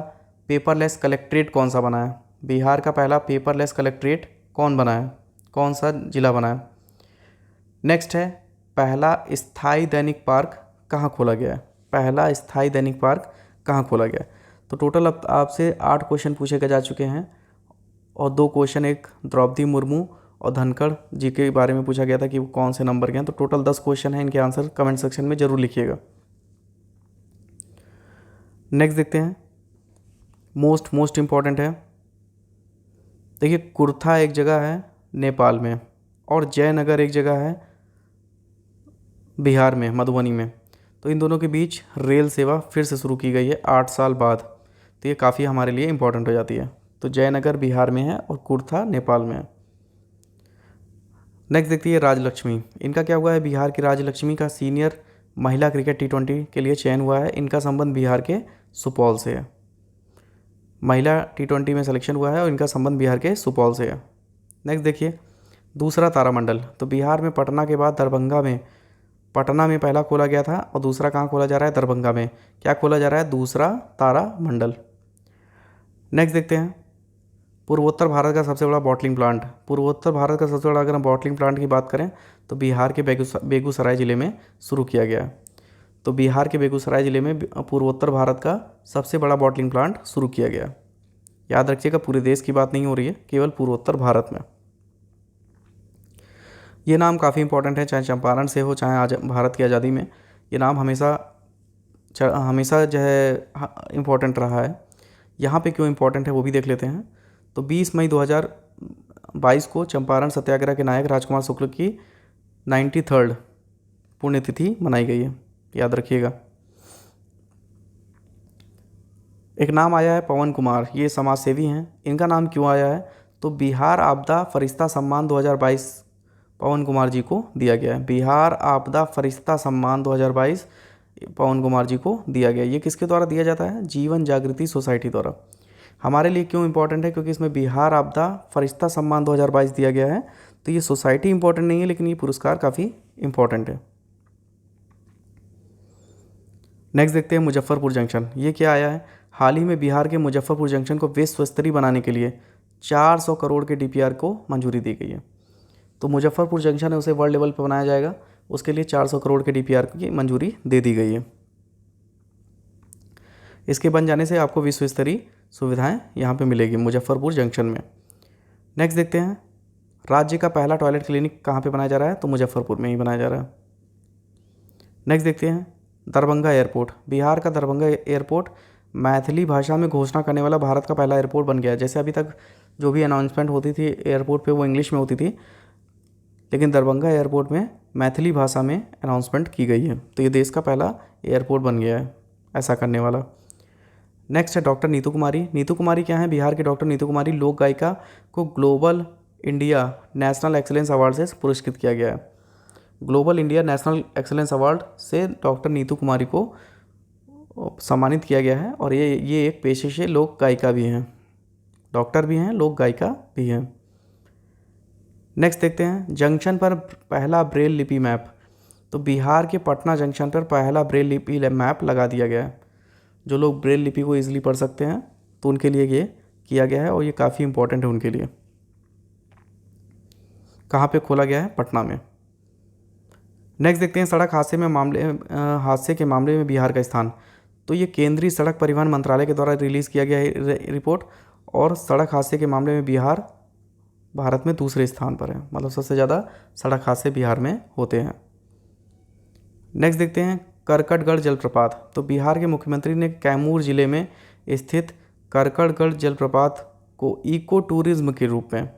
पेपरलेस कलेक्ट्रेट कौन सा बना है? बिहार का पहला पेपरलेस कलेक्ट्रेट कौन बना है? कौन सा जिला बना है? नेक्स्ट है पहला स्थायी दैनिक पार्क कहाँ खोला गया है। पहला स्थायी दैनिक पार्क कहाँ खोला गया है। तो टोटल अब आपसे 8 क्वेश्चन पूछे जा चुके हैं और 2 क्वेश्चन एक द्रौपदी मुर्मू और धनखड़ जी के बारे में पूछा गया था कि वो कौन से नंबर के हैं। तो टोटल 10 क्वेश्चन हैं, इनके आंसर कमेंट सेक्शन में ज़रूर लिखिएगा। नेक्स्ट देखते हैं, मोस्ट इम्पॉर्टेंट है। देखिए कुर्था एक जगह है नेपाल में और जयनगर एक जगह है बिहार में, मधुबनी में। तो इन दोनों के बीच रेल सेवा फिर से शुरू की गई है 8 साल बाद। तो ये काफ़ी हमारे लिए इम्पोर्टेंट हो जाती है। तो जयनगर बिहार में है और कुर्था नेपाल में है। नेक्स्ट देखती है राजलक्ष्मी, इनका क्या हुआ है। बिहार की राजलक्ष्मी का सीनियर महिला क्रिकेट T20 के लिए चयन हुआ है। इनका संबंध बिहार के सुपौल से है। महिला T20 में सिलेक्शन हुआ है और इनका संबंध बिहार के सुपौल से है। नेक्स्ट देखिए दूसरा तारामंडल, तो बिहार में पटना के बाद दरभंगा में, पटना में पहला खोला गया था और दूसरा कहाँ खोला जा रहा है, दरभंगा में। क्या खोला जा रहा है, दूसरा तारामंडल। नेक्स्ट देखते हैं पूर्वोत्तर भारत का सबसे बड़ा बॉटलिंग प्लांट। पूर्वोत्तर भारत का सबसे बड़ा अगर हम बॉटलिंग प्लांट की बात करें तो बिहार के बेगूसराय ज़िले में शुरू किया गया है। तो बिहार के बेगूसराय ज़िले में पूर्वोत्तर भारत का सबसे बड़ा बॉटलिंग प्लांट शुरू किया गया। याद रखिएगा पूरे देश की बात नहीं हो रही है, केवल पूर्वोत्तर भारत में। ये नाम काफ़ी इंपॉर्टेंट है, चाहे चंपारण से हो चाहे आज भारत की आज़ादी में ये नाम हमेशा जो है इम्पोर्टेंट रहा है। यहाँ पे क्यों इम्पोर्टेंट है वो भी देख लेते हैं। तो 20 मई 2022 को चंपारण सत्याग्रह के नायक राजकुमार शुक्ल की 93rd पुण्यतिथि मनाई गई है, याद रखिएगा। एक नाम आया है पवन कुमार, ये समाज सेवी हैं। इनका नाम क्यों आया है, तो बिहार आपदा फरिश्ता सम्मान 2022 पवन कुमार जी को दिया गया है। बिहार आपदा फरिश्ता सम्मान 2022 पवन कुमार जी को दिया गया। ये किसके द्वारा दिया जाता है, जीवन जागृति सोसाइटी द्वारा। हमारे लिए क्यों इंपॉर्टेंट है, क्योंकि इसमें बिहार आपदा फरिश्ता सम्मान 2022 दिया गया है। तो ये सोसाइटी इंपॉर्टेंट नहीं है, लेकिन ये पुरस्कार काफ़ी इंपॉर्टेंट है। नेक्स्ट देखते हैं मुजफ्फरपुर जंक्शन, ये क्या आया है। हाल ही में बिहार के मुजफ्फरपुर जंक्शन को विश्व स्तरीय बनाने के लिए 400 करोड़ के DPR को मंजूरी दी गई है। तो मुजफ्फरपुर जंक्शन है उसे वर्ल्ड लेवल पर बनाया जाएगा, उसके लिए 400 करोड़ के DPR की मंजूरी दे दी गई है। इसके बन जाने से आपको विश्व स्तरीय सुविधाएं यहाँ पे मिलेगी मुजफ्फरपुर जंक्शन में। नेक्स्ट देखते हैं राज्य का पहला टॉयलेट क्लिनिक कहाँ पे बनाया जा रहा है, तो मुजफ्फरपुर में ही बनाया जा रहा है। नेक्स्ट देखते हैं दरभंगा एयरपोर्ट, बिहार का दरभंगा एयरपोर्ट मैथिली भाषा में घोषणा करने वाला भारत का पहला एयरपोर्ट बन गया है। जैसे अभी तक जो भी अनाउंसमेंट होती थी एयरपोर्ट पे वो इंग्लिश में होती थी, लेकिन दरभंगा एयरपोर्ट में मैथिली भाषा में अनाउंसमेंट की गई है। तो ये देश का पहला एयरपोर्ट बन गया है ऐसा करने वाला। नेक्स्ट है डॉक्टर नीतू कुमारी। नीतू कुमारी क्या है, बिहार के डॉक्टर नीतू कुमारी लोक गायिका को global India national excellence award से पुरस्कृत किया गया है। Global India national excellence award से डॉक्टर नीतू कुमारी को सम्मानित किया गया है। और ये एक पेशे से लोक गायिका भी हैं, डॉक्टर भी हैं, लोक गायिका भी हैं। नेक्स्ट देखते हैं जंक्शन पर पहला ब्रेल लिपि मैप। तो बिहार के पटना जंक्शन पर पहला ब्रेल लिपि मैप लगा दिया गया है। जो लोग ब्रेल लिपि को ईजिली पढ़ सकते हैं तो उनके लिए ये किया गया है और ये काफ़ी इंपॉर्टेंट है उनके लिए। कहाँ पे खोला गया है, पटना में। नेक्स्ट देखते हैं सड़क हादसे के मामले में बिहार का स्थान। तो ये केंद्रीय सड़क परिवहन मंत्रालय के द्वारा रिलीज़ किया गया है रिपोर्ट, और सड़क हादसे के मामले में बिहार भारत में दूसरे स्थान पर है, मतलब सबसे ज़्यादा सड़क हादसे बिहार में होते हैं। नेक्स्ट देखते हैं करकटगढ़ जलप्रपात। तो बिहार के मुख्यमंत्री ने कैमूर जिले में स्थित करकटगढ़ जलप्रपात को इको टूरिज्म के रूप में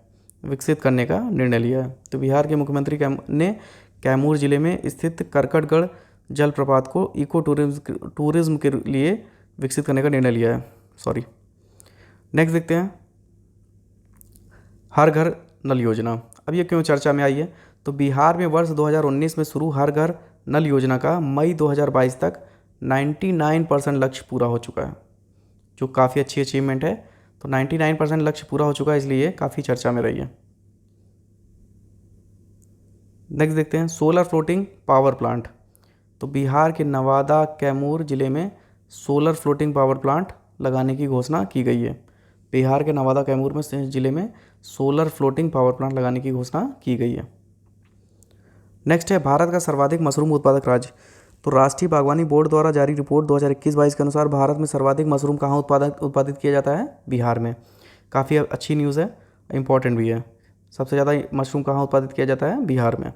विकसित करने का निर्णय लिया है। तो बिहार के मुख्यमंत्री ने कैमूर जिले में स्थित करकटगढ़ जलप्रपात को इको टूरिज्म के लिए विकसित करने का निर्णय लिया है। नेक्स्ट देखते हैं हर घर नल योजना। अब ये क्यों चर्चा में आई है, तो बिहार में वर्ष 2019 में शुरू हर घर नल योजना का मई 2022 तक 99% लक्ष्य पूरा हो चुका है, जो काफ़ी अच्छी अचीवमेंट है। तो 99% लक्ष्य पूरा हो चुका है, इसलिए काफ़ी चर्चा में रही है। नेक्स्ट देखते हैं सोलर फ्लोटिंग पावर प्लांट। तो बिहार के नवादा कैमूर जिले में सोलर फ्लोटिंग पावर प्लांट लगाने की घोषणा की गई है। बिहार के नवादा कैमूर में जिले में सोलर फ्लोटिंग पावर प्लांट लगाने की घोषणा की गई है। नेक्स्ट है भारत का सर्वाधिक मशरूम उत्पादक राज्य। तो राष्ट्रीय बागवानी बोर्ड द्वारा जारी रिपोर्ट 2021-22 के अनुसार भारत में सर्वाधिक मशरूम कहाँ उत्पादित किया जाता है? बिहार में। काफ़ी अच्छी न्यूज़ है, इंपॉर्टेंट भी है। सबसे ज़्यादा मशरूम कहाँ उत्पादित किया जाता है? बिहार में।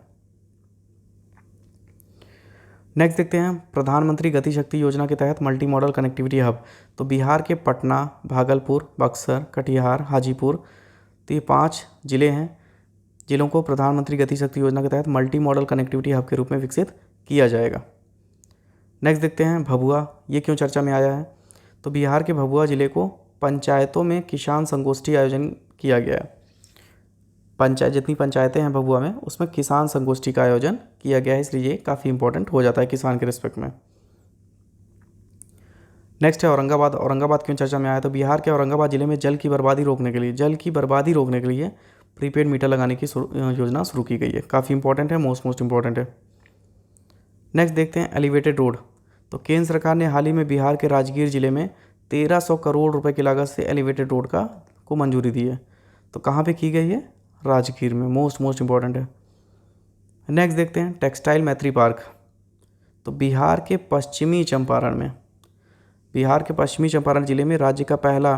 नेक्स्ट देखते हैं प्रधानमंत्री गति शक्ति योजना के तहत मल्टी मॉडल कनेक्टिविटी हब। तो बिहार के पटना, भागलपुर, बक्सर, कटिहार, हाजीपुर, तो ये 5 ज़िले हैं। जिलों को प्रधानमंत्री गति शक्ति योजना के तहत मल्टी मॉडल कनेक्टिविटी हब के रूप में विकसित किया जाएगा। नेक्स्ट देखते हैं भभुआ, ये क्यों चर्चा में आया है? तो बिहार के भभुआ ज़िले को पंचायतों में किसान संगोष्ठी आयोजन किया गया है। जितनी पंचायतें हैं भभुआ में, उसमें किसान संगोष्ठी का आयोजन किया गया है, इसलिए ये काफ़ी इंपॉर्टेंट हो जाता है किसान के रिस्पेक्ट में। नेक्स्ट है औरंगाबाद। औरंगाबाद क्यों चर्चा में आया? तो बिहार के औरंगाबाद जिले में जल की बर्बादी रोकने के लिए प्रीपेड मीटर लगाने की योजना शुरू की गई है। काफ़ी इंपॉर्टेंट है, मोस्ट इंपॉर्टेंट है। नेक्स्ट देखते हैं एलिवेटेड रोड। तो केंद्र सरकार ने हाल ही में बिहार के राजगीर जिले में 1300 करोड़ रुपए की लागत से एलिवेटेड रोड को मंजूरी दी है। तो कहाँ पे की गई है? राजगीर में। मोस्ट इंपॉर्टेंट है। नेक्स्ट देखते हैं टेक्सटाइल मैत्री पार्क। तो बिहार के पश्चिमी चंपारण जिले में राज्य का पहला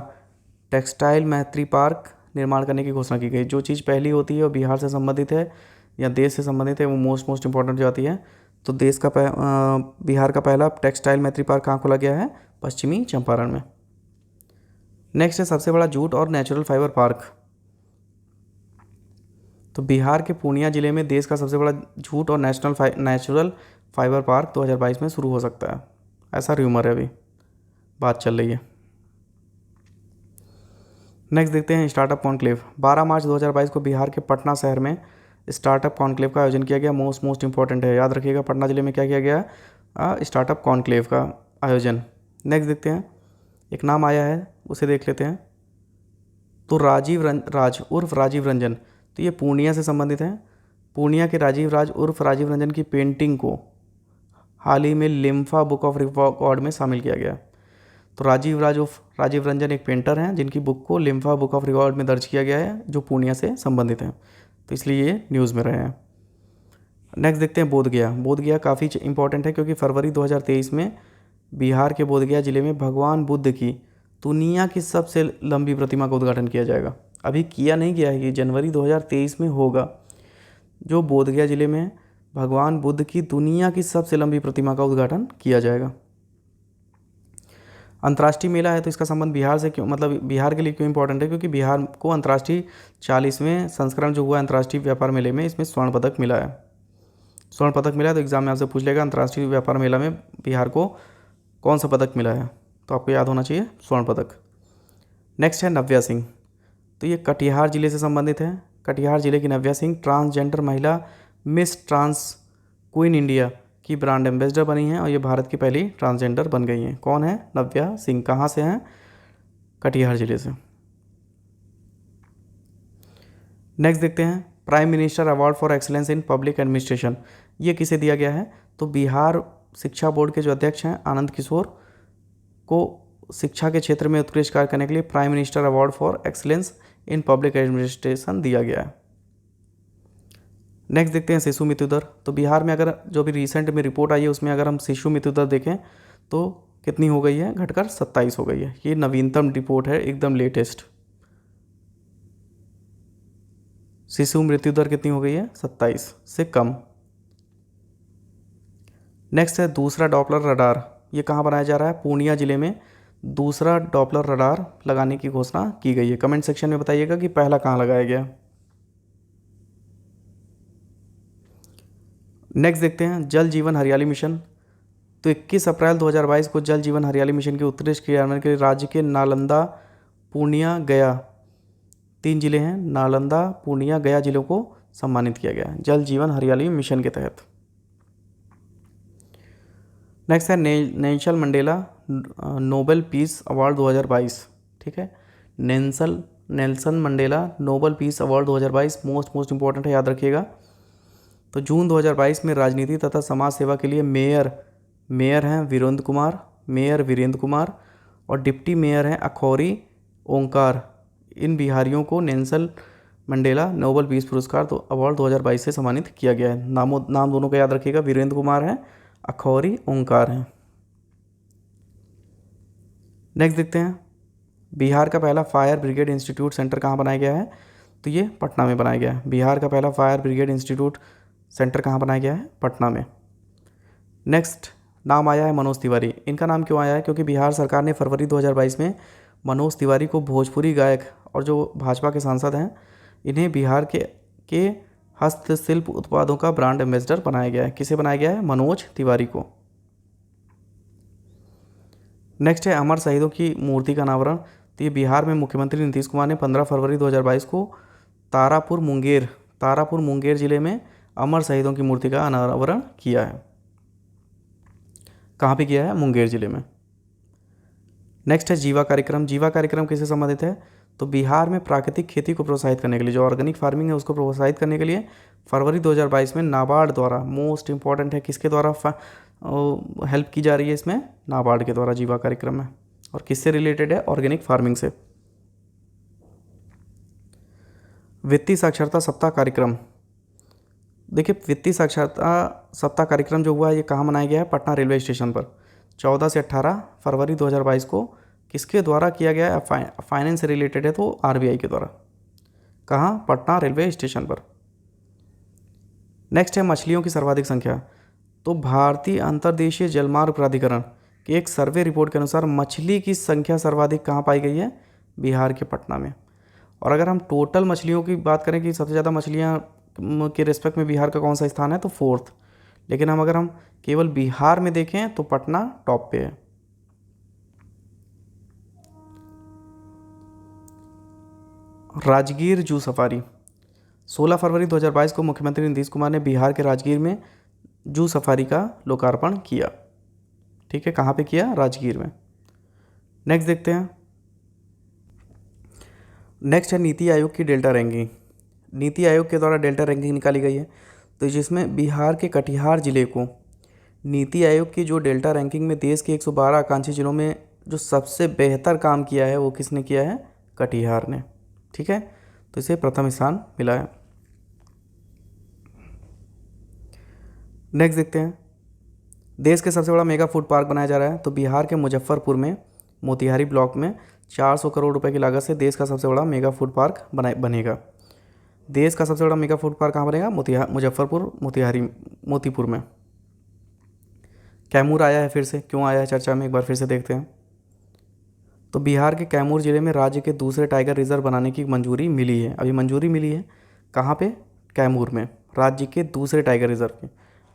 टेक्सटाइल मैत्री पार्क निर्माण करने की घोषणा की गई। जो चीज़ पहली होती है और बिहार से संबंधित है या देश से संबंधित है, वो मोस्ट इंपॉर्टेंट जाती है। तो बिहार का पहला टेक्सटाइल मैत्री पार्क कहाँ खोला गया है? पश्चिमी चंपारण में। नेक्स्ट है सबसे बड़ा जूट और नेचुरल फाइबर पार्क। तो बिहार के पूर्णिया जिले में देश का सबसे बड़ा जूट और नेचुरल फाइबर पार्क 2022 में शुरू हो सकता है, ऐसा र्यूमर है, अभी बात चल रही है। नेक्स्ट देखते हैं स्टार्टअप कॉन्क्लेव। 12 मार्च 2022 को बिहार के पटना शहर में स्टार्टअप कॉन्क्लेव का आयोजन किया गया। मोस्ट इंपॉर्टेंट है, याद रखिएगा। पटना जिले में क्या किया गया? स्टार्टअप कॉन्क्लेव का आयोजन। नेक्स्ट देखते हैं, एक नाम आया है, उसे देख लेते हैं। तो राज उर्फ राजीव रंजन, तो ये पूर्णिया से संबंधित हैं। पूर्णिया के राजीव राज उर्फ राजीव रंजन की पेंटिंग को हाल ही में लिम्फा बुक ऑफ रिकॉर्ड में शामिल किया गया। तो राजीव राज उर्फ राजीव रंजन एक पेंटर हैं जिनकी बुक को लिम्फा बुक ऑफ रिकॉर्ड में दर्ज किया गया है, जो पूर्णिया से संबंधित हैं, तो इसलिए ये न्यूज़ में रहे हैं। नेक्स्ट देखते हैं बोधगया। बोधगया काफ़ी इंपॉर्टेंट है क्योंकि फरवरी 2023 में बिहार के बोधगया जिले में भगवान बुद्ध की दुनिया की सबसे लंबी प्रतिमा का उद्घाटन किया जाएगा। अभी किया नहीं गया है, ये जनवरी 2023 में होगा। जो बोधगया जिले में भगवान बुद्ध की दुनिया की सबसे लंबी प्रतिमा का उद्घाटन किया जाएगा। अंतर्राष्ट्रीय मेला है, तो इसका संबंध बिहार से क्यों, मतलब बिहार के लिए क्यों इंपॉर्टेंट है? क्योंकि बिहार को अंतर्राष्ट्रीय 40वें संस्करण जो हुआ अंतर्राष्ट्रीय व्यापार मेले में, इसमें स्वर्ण पदक मिला है। तो एग्जाम में आपसे पूछ लेगा अंतर्राष्ट्रीय व्यापार मेला में बिहार को कौन सा पदक मिला है, तो आपको याद होना चाहिए स्वर्ण पदक। नेक्स्ट है नव्या सिंह। तो ये कटिहार जिले से संबंधित है। कटिहार जिले की नव्या सिंह ट्रांसजेंडर महिला मिस ट्रांस क्वीन इंडिया की ब्रांड एम्बेसडर बनी हैं और ये भारत की पहली ट्रांसजेंडर बन गई हैं। कौन है? नव्या सिंह। कहाँ से हैं? कटिहार जिले से। नेक्स्ट देखते हैं prime minister award for excellence in public administration. ये किसे दिया गया है? तो बिहार शिक्षा बोर्ड के जो अध्यक्ष हैं आनंद किशोर को शिक्षा के क्षेत्र में उत्कृष्ट कार्य करने के लिए prime minister award for excellence in public administration दिया गया है। नेक्स्ट देखते हैं शिशु मृत्यु दर। तो बिहार में अगर जो भी रिसेंट में रिपोर्ट आई है उसमें अगर हम शिशु मृत्यु दर देखें तो कितनी हो गई है? घटकर 27 हो गई है। ये नवीनतम रिपोर्ट है, एकदम लेटेस्ट। शिशु मृत्यु दर कितनी हो गई है? 27 से कम। नेक्स्ट है दूसरा डॉपलर रडार। ये कहाँ बनाया जा रहा है? पूर्णिया जिले में दूसरा डॉपलर रडार लगाने की घोषणा की गई है। कमेंट सेक्शन में बताइएगा कि पहला कहाँ लगाया गया। नेक्स्ट देखते हैं जल जीवन हरियाली मिशन। तो 21 अप्रैल 2022 को जल जीवन हरियाली मिशन के उत्कृष्ट क्रियान्वयन के लिए राज्य के नालंदा, पूर्णिया, गया, 3 जिले हैं, नालंदा, पूर्णिया, गया जिलों को सम्मानित किया गया जल जीवन हरियाली मिशन के तहत। नेक्स्ट है Nelson Mandela Nobel peace award 2022। ठीक है, Nelson Mandela Nobel peace award 2022 most important है, याद रखिएगा। तो जून 2022 में राजनीति तथा समाज सेवा के लिए मेयर हैं वीरेंद्र कुमार और डिप्टी मेयर हैं अखौरी ओंकार। इन बिहारियों को नेल्सन मंडेला नोबेल पीस पुरस्कार तो अवार्ड 2022 से सम्मानित किया गया है। नाम दोनों का याद रखिएगा, वीरेंद्र कुमार है, अखौरी ओंकार है। नेक्स्ट देखते हैं, बिहार का पहला फायर ब्रिगेड इंस्टीट्यूट सेंटर कहाँ बनाया गया है? तो ये पटना में बनाया गया है। बिहार का पहला फायर ब्रिगेड इंस्टीट्यूट सेंटर कहाँ बनाया गया है? पटना में। नेक्स्ट नाम आया है मनोज तिवारी। इनका नाम क्यों आया है? क्योंकि बिहार सरकार ने फरवरी 2022 में मनोज तिवारी को भोजपुरी गायक और जो भाजपा के सांसद हैं, इन्हें बिहार के हस्तशिल्प उत्पादों का ब्रांड एम्बेसडर बनाया गया है। किसे बनाया गया है? मनोज तिवारी को। नेक्स्ट है अमर शहीदों की मूर्ति का अनावरण। तो ये बिहार में मुख्यमंत्री नीतीश कुमार ने 15 फरवरी 2022 को तारापुर मुंगेर जिले में अमर शहीदों की मूर्ति का अनावरण किया है। कहाँ पे किया है? मुंगेर जिले में। नेक्स्ट है जीवा कार्यक्रम। जीवा कार्यक्रम किससे संबंधित है? तो बिहार में प्राकृतिक खेती को प्रोत्साहित करने के लिए, जो ऑर्गेनिक फार्मिंग है उसको प्रोत्साहित करने के लिए फरवरी 2022 में नाबार्ड द्वारा, मोस्ट इंपॉर्टेंट है, किसके द्वारा हेल्प की जा रही है इसमें? नाबार्ड के द्वारा जीवा कार्यक्रम में। और किससे रिलेटेड है? ऑर्गेनिक फार्मिंग से। वित्तीय साक्षरता सप्ताह कार्यक्रम। देखिए, वित्तीय साक्षरता सप्ताह कार्यक्रम जो हुआ है ये कहाँ मनाया गया है? पटना रेलवे स्टेशन पर 14 से 18 फरवरी 2022 को। किसके द्वारा किया गया है? फाइनेंस से रिलेटेड है तो आरबीआई के द्वारा। कहाँ? पटना रेलवे स्टेशन पर। नेक्स्ट है मछलियों की सर्वाधिक संख्या। तो भारतीय अंतर्देशीय जलमार्ग प्राधिकरण की एक सर्वे रिपोर्ट के अनुसार मछली की संख्या सर्वाधिक कहाँ पाई गई है? बिहार के पटना में। और अगर हम टोटल मछलियों की बात करें कि सबसे ज़्यादा मछलियाँ के रिस्पेक्ट में बिहार का कौन सा स्थान है, तो 4th। लेकिन अगर हम केवल बिहार में देखें तो पटना टॉप पे है। Rajgir zoo safari. 16 फरवरी 2022 को मुख्यमंत्री नीतीश कुमार ने बिहार के राजगीर में जू सफारी का लोकार्पण किया। ठीक है, कहाँ पे किया? राजगीर में। नेक्स्ट देखते हैं, नेक्स्ट है नीति आयोग की डेल्टा रैंकिंग। नीति आयोग के द्वारा डेल्टा रैंकिंग निकाली गई है, तो जिसमें बिहार के कटिहार जिले को नीति आयोग की जो डेल्टा रैंकिंग में देश के 112 आकांक्षी जिलों में जो सबसे बेहतर काम किया है वो किसने किया है? कटिहार ने। ठीक है, तो इसे प्रथम स्थान मिला है। नेक्स्ट देखते हैं, देश के सबसे बड़ा मेगा फूड पार्क बनाया जा रहा है। तो बिहार के मुजफ्फरपुर में मोतिहारी ब्लॉक में 400 करोड़ रुपए की लागत से देश का सबसे बड़ा मेगा फूड पार्क बनेगा। देश का सबसे बड़ा मेगा फूड पार्क कहाँ बनेगा? मुजफ्फरपुर मोतीपुर में। कैमूर आया है फिर से, क्यों आया है चर्चा में, एक बार फिर से देखते हैं। तो बिहार के कैमूर जिले में राज्य के दूसरे टाइगर रिजर्व बनाने की मंजूरी मिली है। अभी मंजूरी मिली है कहाँ पे? कैमूर में, राज्य के दूसरे टाइगर रिजर्व की।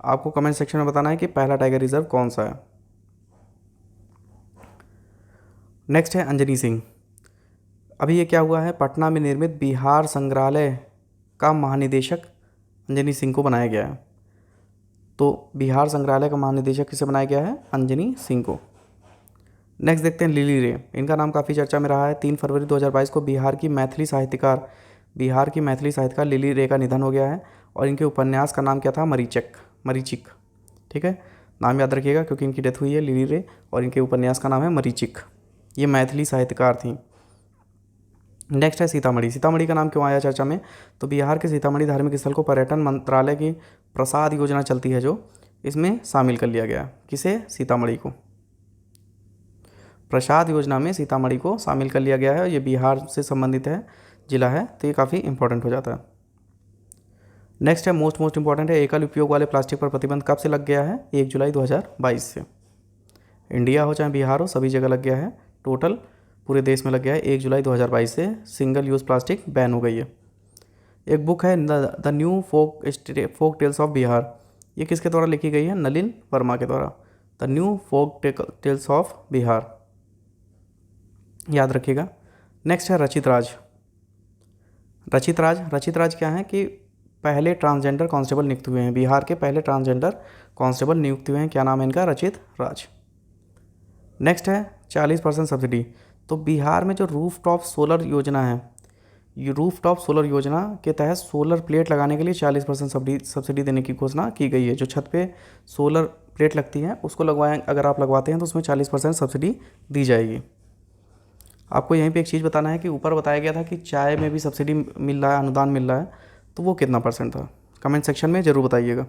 आपको कमेंट सेक्शन में बताना है कि पहला टाइगर रिजर्व कौन सा है। नेक्स्ट है अंजनी सिंह। अभी ये क्या हुआ है? पटना में निर्मित बिहार संग्रहालय का महानिदेशक अंजनी सिंह को बनाया गया है। तो बिहार संग्रहालय का महानिदेशक किसे बनाया गया है? अंजनी सिंह को। नेक्स्ट देखते हैं लिली रे। इनका नाम काफ़ी चर्चा में रहा है। 3 फरवरी 2022 को बिहार की मैथिली साहित्यकार लिली रे का निधन हो गया है। और इनके उपन्यास का नाम क्या था? मरीचिक। ठीक है, नाम याद रखिएगा क्योंकि इनकी डेथ हुई है लिली रे, और इनके उपन्यास का नाम है मरीचिक। ये मैथिली साहित्यकार थी। नेक्स्ट है सीतामढ़ी का नाम क्यों आया चर्चा में? तो बिहार के सीतामढ़ी धार्मिक स्थल को पर्यटन मंत्रालय की प्रसाद योजना चलती है जो, इसमें शामिल कर लिया गया। किसे? सीतामढ़ी को। प्रसाद योजना में सीतामढ़ी को शामिल कर लिया गया है। ये बिहार से संबंधित है, जिला है, तो ये काफ़ी इंपॉर्टेंट हो जाता है। नेक्स्ट है मोस्ट इंपॉर्टेंट है, एकल उपयोग वाले प्लास्टिक पर प्रतिबंध कब से लग गया है? 1 जुलाई 2022 से। इंडिया हो चाहे बिहार हो, सभी जगह लग गया है। टोटल पूरे देश में लग गया है। 1 जुलाई 2022 से सिंगल यूज़ प्लास्टिक बैन हो गई है। एक बुक है the new folk tales of Bihar. ये किसके द्वारा लिखी गई है? नलिन वर्मा के द्वारा। The new folk tales of Bihar, याद रखिएगा। नेक्स्ट है रचित राज क्या है कि पहले ट्रांसजेंडर कांस्टेबल नियुक्त हुए हैं। बिहार के पहले ट्रांसजेंडर कांस्टेबल नियुक्त हुए हैं। क्या नाम है इनका? रचित राज। नेक्स्ट है 40% सब्सिडी। तो बिहार में जो रूफटॉप सोलर योजना है, ये रूफटॉप सोलर योजना के तहत सोलर प्लेट लगाने के लिए 40% सब्सिडी देने की घोषणा की गई है। जो छत पे सोलर प्लेट लगती है उसको अगर आप लगवाते हैं तो उसमें 40% सब्सिडी दी जाएगी। आपको यहीं पे एक चीज़ बताना है कि ऊपर बताया गया था कि चाय में भी सब्सिडी मिल रहा है, अनुदान मिल रहा है, तो वो कितना % था? कमेंट सेक्शन में ज़रूर बताइएगा।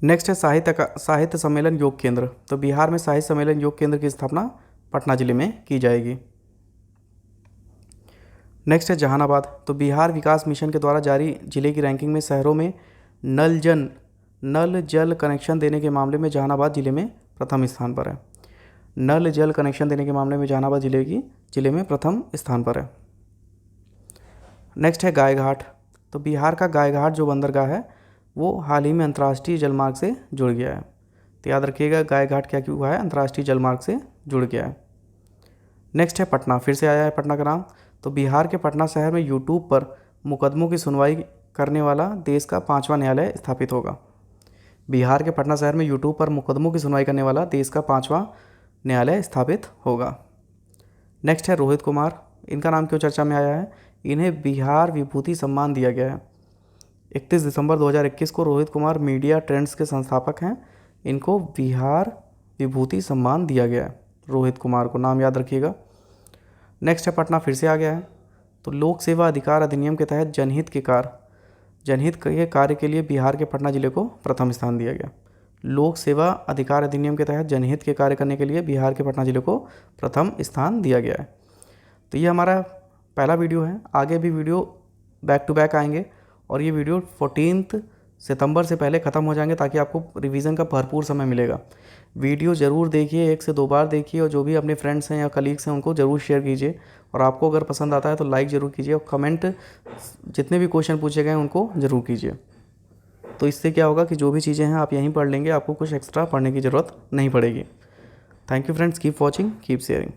नेक्स्ट है साहित्य सम्मेलन योग केंद्र। तो बिहार में साहित्य सम्मेलन योग केंद्र की स्थापना पटना जिले में की जाएगी। नेक्स्ट है जहानाबाद। तो बिहार विकास मिशन के द्वारा जारी जिले की रैंकिंग में शहरों में नल जल कनेक्शन देने के मामले में जहानाबाद जिले में प्रथम स्थान पर है। नल जल कनेक्शन देने के मामले में जहानाबाद जिले में प्रथम स्थान पर है। नेक्स्ट है गायघाट। तो बिहार का गायघाट जो बंदरगाह है वो हाल ही में अंतर्राष्ट्रीय जलमार्ग से जुड़ गया है। तो याद रखिएगा गायघाट क्या हुआ है, अंतर्राष्ट्रीय जलमार्ग से जुड़ गया है। नेक्स्ट है पटना, फिर से आया है पटना का नाम। तो बिहार के पटना शहर में यूट्यूब पर मुकदमों की सुनवाई करने वाला देश का 5वां न्यायालय स्थापित होगा। बिहार के पटना शहर में यूट्यूब पर मुकदमों की सुनवाई करने वाला देश का 5वां न्यायालय स्थापित होगा। नेक्स्ट है रोहित कुमार। इनका नाम क्यों चर्चा में आया है? इन्हें बिहार विभूति सम्मान दिया गया है। 31 दिसंबर 2021 को रोहित कुमार मीडिया ट्रेंड्स के संस्थापक हैं। इनको बिहार विभूति सम्मान दिया गया है। रोहित कुमार को नाम याद रखिएगा। नेक्स्ट है पटना, फिर से आ गया है। तो लोक सेवा अधिकार अधिनियम के तहत जनहित के कार्य के लिए बिहार के पटना जिले को प्रथम स्थान दिया गया। लोक सेवा अधिकार अधिनियम के तहत जनहित के कार्य करने के लिए बिहार के पटना जिले को प्रथम स्थान दिया गया है। तो ये हमारा पहला वीडियो है। आगे भी वीडियो बैक टू बैक आएंगे और ये वीडियो 14 सितंबर से पहले ख़त्म हो जाएंगे ताकि आपको रिवीजन का भरपूर समय मिलेगा। वीडियो ज़रूर देखिए, 1 से 2 बार देखिए और जो भी अपने फ्रेंड्स हैं या कलीग्स हैं उनको ज़रूर शेयर कीजिए। और आपको अगर पसंद आता है तो लाइक ज़रूर कीजिए और कमेंट जितने भी क्वेश्चन पूछे गए हैं उनको ज़रूर कीजिए। तो इससे क्या होगा कि जो भी चीज़ें हैं आप यहीं पढ़ लेंगे, आपको कुछ एक्स्ट्रा पढ़ने की ज़रूरत नहीं पड़ेगी। Thank you friends, keep watching, keep sharing.